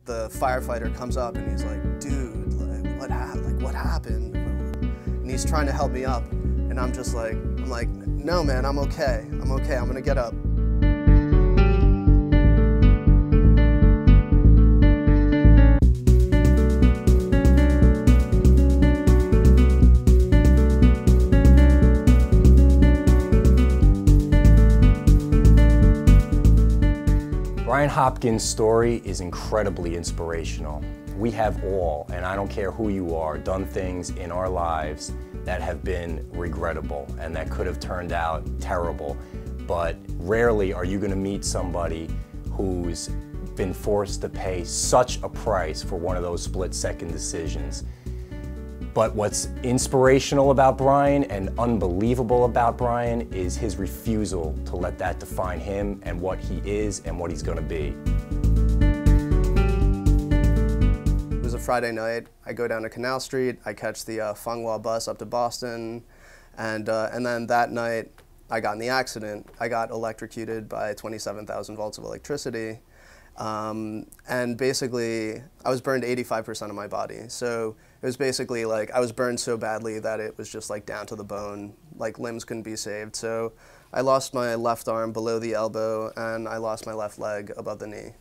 the firefighter comes up and he's like, dude, like, what happened? And he's trying to help me up, and I'm like, no man, I'm okay, I'm gonna get up. Brian Hopkins' story is incredibly inspirational. We have all, and I don't care who you are, done things in our lives that have been regrettable and that could have turned out terrible. But rarely are you going to meet somebody who's been forced to pay such a price for one of those split-second decisions. But what's inspirational about Brian and unbelievable about Brian is his refusal to let that define him and what he is and what he's going to be. It was a Friday night. I go down to Canal Street, I catch the Fenghua bus up to Boston, and then that night I got in the accident. I got electrocuted by 27,000 volts of electricity. And basically, I was burned 85% of my body. So it was basically like I was burned so badly that it was just like down to the bone, like limbs couldn't be saved. So I lost my left arm below the elbow, and I lost my left leg above the knee.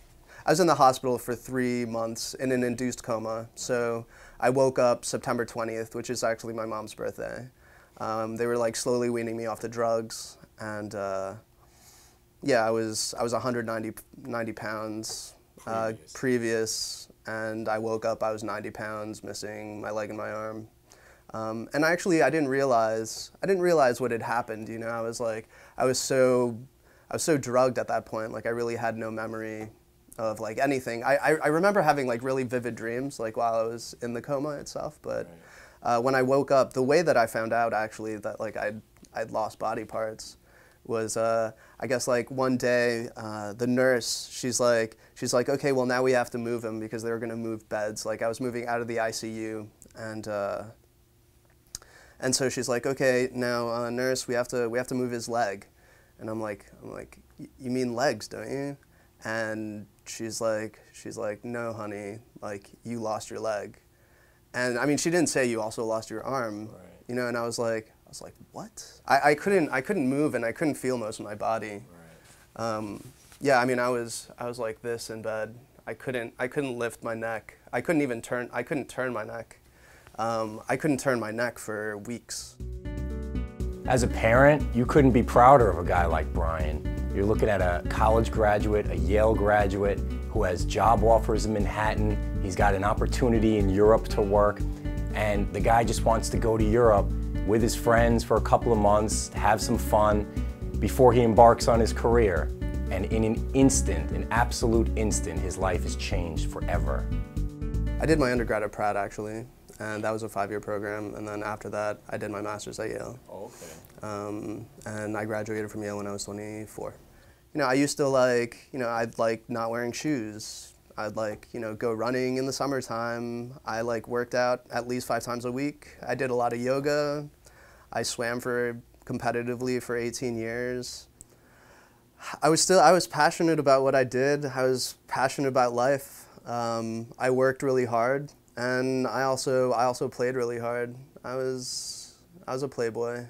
I was in the hospital for 3 months in an induced coma. So I woke up September 20th, which is actually my mom's birthday. They were like slowly weaning me off the drugs, and yeah, I was 190 pounds previous, and I woke up, I was 90 pounds, missing my leg and my arm. And I didn't realize what had happened, you know. I was so drugged at that point, like I really had no memory of like anything. I remember having like really vivid dreams, like while I was in the coma itself, but when I woke up, the way that I found out actually that like I'd lost body parts was I guess like one day the nurse, she's like, okay, well now we have to move him because they were gonna move beds. Like I was moving out of the ICU, and so she's like, okay, now nurse, we have to move his leg, and I'm like, you mean legs, don't you? And she's like, no, honey, like you lost your leg, and I mean she didn't say you also lost your arm, right. You know, and I was like, what? I couldn't move and I couldn't feel most of my body. Right. Yeah, I mean, I was like this in bed. I couldn't lift my neck. I couldn't turn my neck. I couldn't turn my neck for weeks. As a parent, you couldn't be prouder of a guy like Brian. You're looking at a college graduate, a Yale graduate, who has job offers in Manhattan. He's got an opportunity in Europe to work, and the guy just wants to go to Europe with his friends for a couple of months, have some fun before he embarks on his career. And in an instant, an absolute instant, his life has changed forever. I did my undergrad at Pratt actually, and that was a 5-year program, and then after that I did my master's at Yale. Oh, okay. And I graduated from Yale when I was 24. You know, I used to I'd like not wearing shoes. I'd go running in the summertime. I worked out at least 5 times a week. I did a lot of yoga. I swam competitively for 18 years. I was passionate about what I did. I was passionate about life. I worked really hard, and I also played really hard. I was a playboy,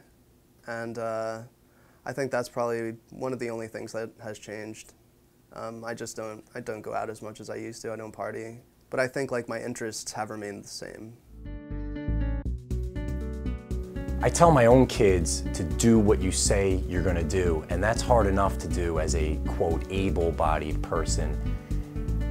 and I think that's probably one of the only things that has changed. I don't go out as much as I used to. I don't party, but I think my interests have remained the same. I tell my own kids to do what you say you're gonna do, and that's hard enough to do as a, quote, able-bodied person.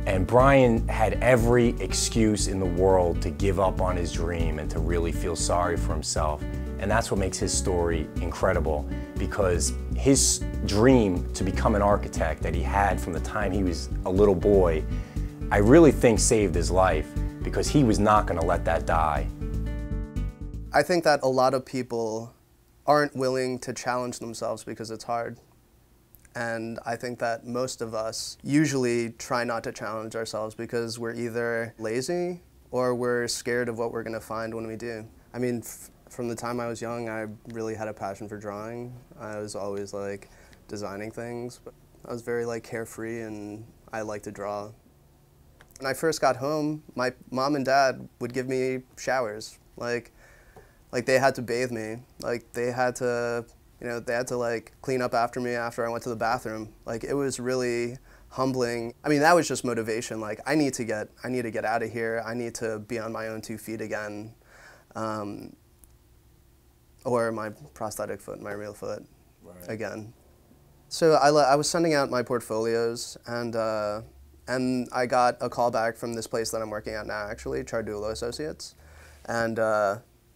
And Brian had every excuse in the world to give up on his dream and to really feel sorry for himself. And that's what makes his story incredible, because his dream to become an architect that he had from the time he was a little boy, I really think saved his life, because he was not going to let that die. I think that a lot of people aren't willing to challenge themselves because it's hard. And I think that most of us usually try not to challenge ourselves because we're either lazy or we're scared of what we're going to find when we do. I mean, from the time I was young, I really had a passion for drawing. I was always designing things, but I was very carefree, and I liked to draw. When I first got home, my mom and dad would give me showers. Like they had to bathe me. Like they had to, they had to like clean up after me after I went to the bathroom. Like it was really humbling. I mean, that was just motivation. Like I need to get out of here. I need to be on my own 2 feet again. Or my prosthetic foot, my real foot again. So I was sending out my portfolios, and I got a call back from this place that I'm working at now, actually, Chardulo Associates, and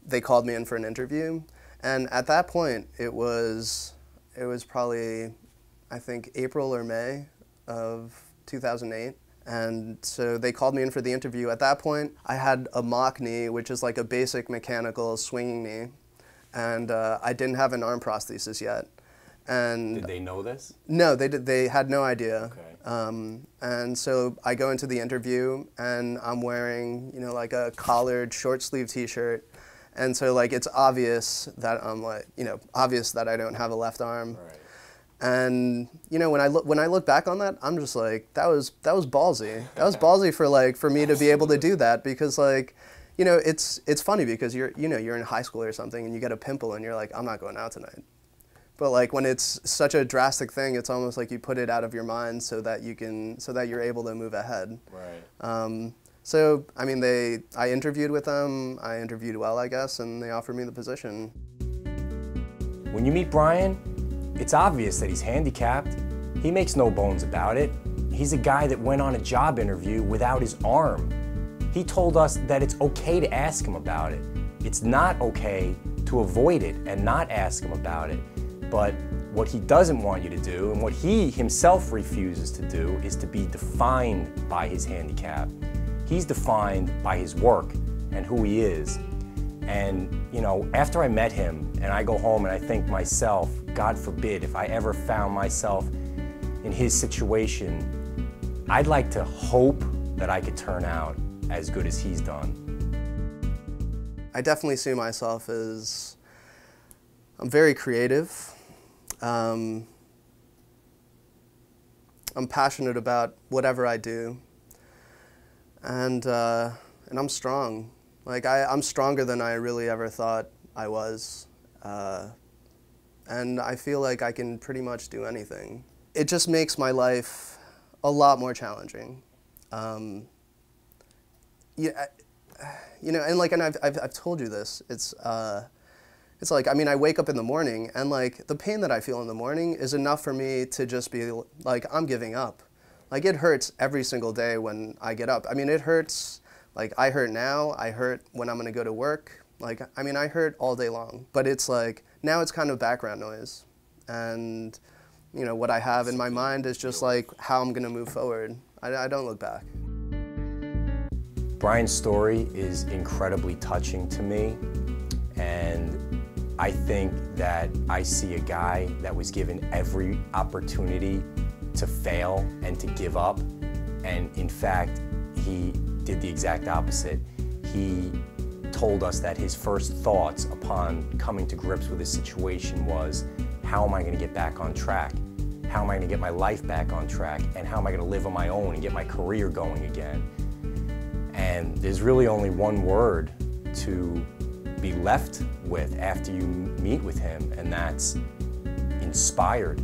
they called me in for an interview. And at that point, it was probably, I think, April or May of 2008. And so they called me in for the interview. At that point, I had a mock knee, which is like a basic mechanical swinging knee, and I didn't have an arm prosthesis yet. And did they know this? No, they had no idea. Okay. And so I go into the interview, and I'm wearing, like a collared short sleeve T-shirt, and so like it's obvious that I'm like, obvious that I don't have a left arm. Right. And when I look back on that, I'm just like, that was ballsy. That was ballsy for me to be able to do that, because like, it's funny because you're in high school or something and you get a pimple and you're like, I'm not going out tonight. But like when it's such a drastic thing, it's almost like you put it out of your mind so that you're able to move ahead. Right. So I mean, I interviewed with them. I interviewed well, I guess, and they offered me the position. When you meet Brian, it's obvious that he's handicapped. He makes no bones about it. He's a guy that went on a job interview without his arm. He told us that it's okay to ask him about it. It's not okay to avoid it and not ask him about it. But what he doesn't want you to do, and what he himself refuses to do, is to be defined by his handicap. He's defined by his work and who he is. And after I met him and I go home and I think myself, God forbid, if I ever found myself in his situation, I'd like to hope that I could turn out as good as he's done. I definitely see myself as, I'm very creative. I'm passionate about whatever I do. And I'm strong. Like I'm stronger than I really ever thought I was. And I feel like I can pretty much do anything. It just makes my life a lot more challenging. And I've told you this. It's like, I mean, I wake up in the morning and like the pain that I feel in the morning is enough for me to just be like, I'm giving up. Like it hurts every single day when I get up. I mean, it hurts, like I hurt now, I hurt when I'm gonna go to work. Like, I mean, I hurt all day long, but it's like, now it's kind of background noise. And, what I have in my mind is just like how I'm gonna move forward. I don't look back. Brian's story is incredibly touching to me, and I think that I see a guy that was given every opportunity to fail and to give up, and in fact, he did the exact opposite. He told us that his first thoughts upon coming to grips with his situation was, how am I going to get back on track? How am I going to get my life back on track? And how am I going to live on my own and get my career going again? And there's really only one word to be left with after you meet with him, and that's inspired.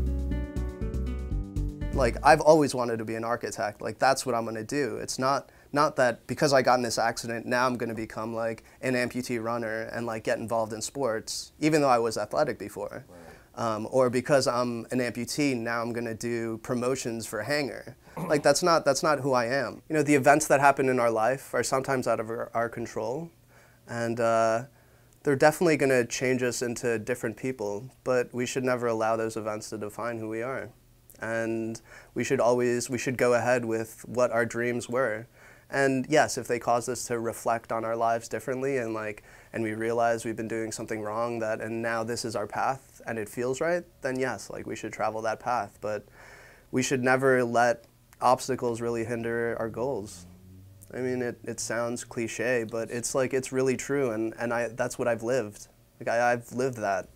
Like, I've always wanted to be an architect. Like, that's what I'm gonna do. It's not that because I got in this accident, now I'm gonna become like an amputee runner and like get involved in sports, even though I was athletic before. Right. Or because I'm an amputee, now I'm gonna do promotions for Hanger. Like, that's not who I am. The events that happen in our life are sometimes out of our control, and they're definitely gonna change us into different people, but we should never allow those events to define who we are. And we should go ahead with what our dreams were. And yes, if they cause us to reflect on our lives differently and we realize we've been doing something wrong and now this is our path and it feels right, then yes, like we should travel that path. But we should never let obstacles really hinder our goals. I mean, it sounds cliche, but it's really true, and that's what I've lived. Like I've lived that.